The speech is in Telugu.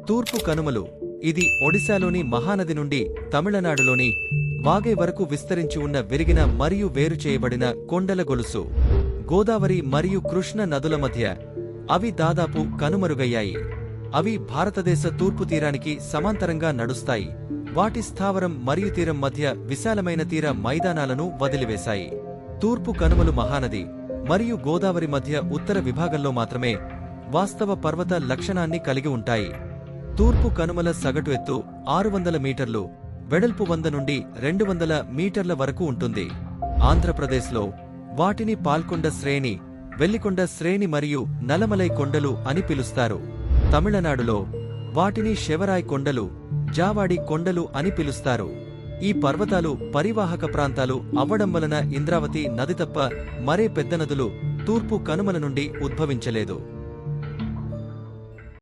తూర్పు కనుమలు ఇది ఒడిశాలోని మహానది నుండి తమిళనాడులోని వాగై వరకు విస్తరించి ఉన్న విరిగిన మరియు వేరు చేయబడిన కొండల గొలుసు. గోదావరి మరియు కృష్ణ నదుల మధ్య అవి దాదాపు కనుమరుగయ్యాయి. అవి భారతదేశ తూర్పు తీరానికి సమాంతరంగా నడుస్తాయి. వాటి స్థావరం మరియు తీరం మధ్య విశాలమైన తీర మైదానాలను వదిలివేశాయి. తూర్పు కనుమలు మహానది మరియు గోదావరి మధ్య ఉత్తర విభాగంలో మాత్రమే వాస్తవ పర్వత లక్షణాన్ని కలిగి ఉంటాయి. తూర్పు కనుమల సగటు ఎత్తు 600 మీటర్లు, వెడల్పు 100 నుండి 200 మీటర్ల వరకు ఉంటుంది. ఆంధ్రప్రదేశ్లో వాటిని పాల్కొండ శ్రేణి, వెల్లికొండ శ్రేణి మరియు నలమలై కొండలు అని పిలుస్తారు. తమిళనాడులో వాటిని శివరాయ్ కొండలు, జావాడి కొండలు అని పిలుస్తారు. ఈ పర్వతాలు పరివాహక ప్రాంతాలు అవ్వడం వలన ఇంద్రావతి నది తప్ప మరే పెద్ద నదులు తూర్పు కనుమల నుండి ఉద్భవించలేదు.